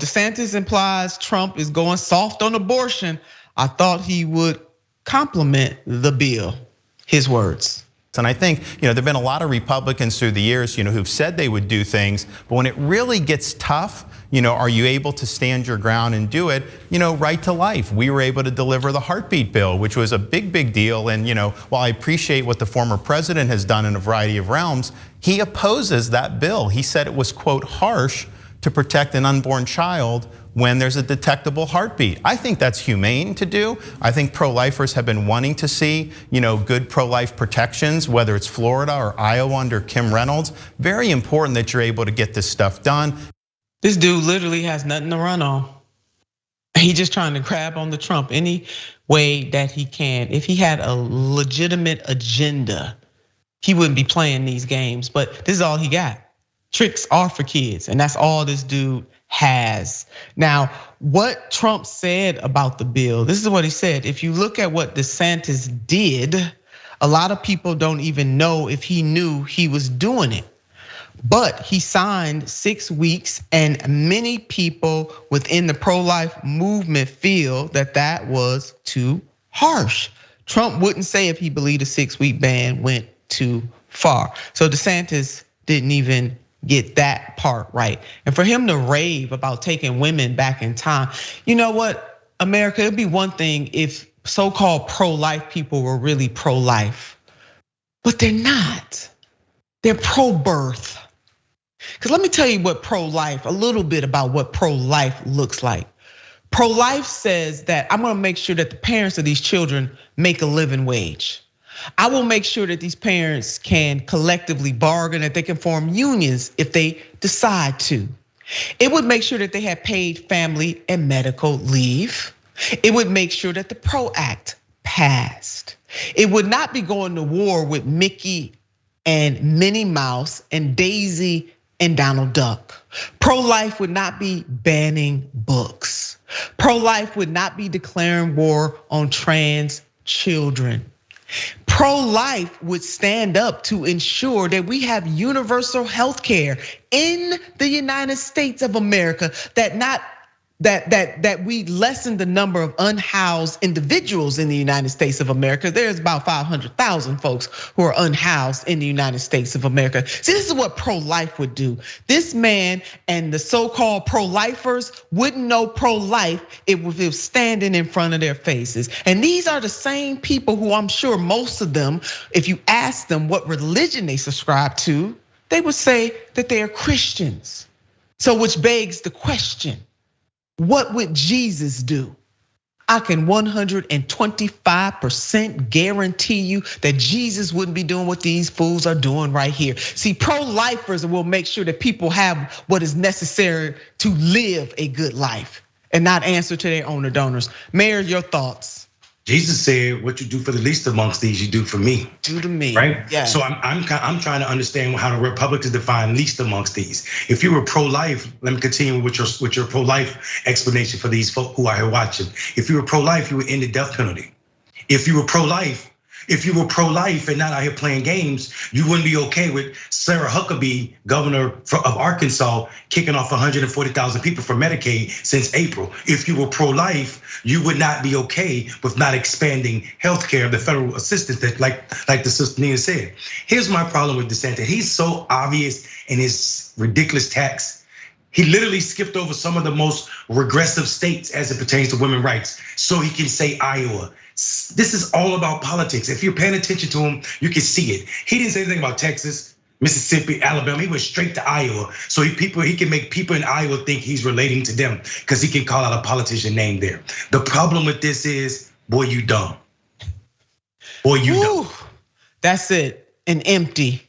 DeSantis implies Trump is going soft on abortion. I thought he would compliment the bill. His words. And I think there've been a lot of Republicans through the years who've said they would do things, but when it really gets tough, are you able to stand your ground and do it? Right to life. We were able to deliver the heartbeat bill, which was a big deal. And while I appreciate what the former president has done in a variety of realms, he opposes that bill. He said it was, quote, harsh to protect an unborn child when there's a detectable heartbeat. I think that's humane to do. I think pro-lifers have been wanting to see, good pro-life protections, whether it's Florida or Iowa under Kim Reynolds. Very important that you're able to get this stuff done. This dude literally has nothing to run on. He's just trying to grab on the Trump any way that he can. If he had a legitimate agenda, he wouldn't be playing these games, but this is all he got. Tricks are for kids, and that's all this dude has. Now, what Trump said about the bill, this is what he said. If you look at what DeSantis did, a lot of people don't even know if he knew he was doing it. But he signed 6 weeks, and many people within the pro-life movement feel that that was too harsh. Trump wouldn't say if he believed a 6-week ban went too far. So DeSantis didn't even get that part right. And for him to rave about taking women back in time, you know what, America, it'd be one thing if so-called pro-life people were really pro-life, but they're not. They're pro-birth. Because let me tell you what pro-life, a little bit about what pro-life looks like. Pro-life says that I'm gonna make sure that the parents of these children make a living wage. I will make sure that these parents can collectively bargain, that they can form unions if they decide to. It would make sure that they have paid family and medical leave. It would make sure that the PRO Act passed. It would not be going to war with Mickey and Minnie Mouse and Daisy and Donald Duck. Pro-life would not be banning books. Pro-life would not be declaring war on trans children. Pro-life would stand up to ensure that we have universal health care in the United States of America, that we lessen the number of unhoused individuals in the United States of America. There's about 500,000 folks who are unhoused in the United States of America. See, this is what pro-life would do. This man and the so-called pro-lifers wouldn't know pro-life if it was standing in front of their faces. And these are the same people who I'm sure most of them, if you ask them what religion they subscribe to, they would say that they are Christians. So which begs the question, what would Jesus do? I can 125% guarantee you that Jesus wouldn't be doing what these fools are doing right here. See, pro-lifers will make sure that people have what is necessary to live a good life and not answer to their owner donors. Mayor, your thoughts? Jesus said, "What you do for the least amongst these, you do for me." Do to me, right? Yeah. So I'm trying to understand how the Republicans define least amongst these. If you were pro-life, let me continue with your pro-life explanation for these folk who are here watching. If you were pro-life, you would end the death penalty. If you were pro-life and not out here playing games, you wouldn't be okay with Sarah Huckabee, governor of Arkansas, kicking off 140,000 people for Medicaid since April. If you were pro-life, you would not be okay with not expanding healthcare, the federal assistance that, like the sister Nina said. Here's my problem with DeSantis. He's so obvious in his ridiculous tax. He literally skipped over some of the most regressive states as it pertains to women's rights, so he can say Iowa. This is all about politics. If you're paying attention to him, you can see it. He didn't say anything about Texas, Mississippi, Alabama. He went straight to Iowa. So he can make people in Iowa think he's relating to them because he can call out a politician name there. The problem with this is, boy, you dumb. Boy, you dumb. That's it, an empty.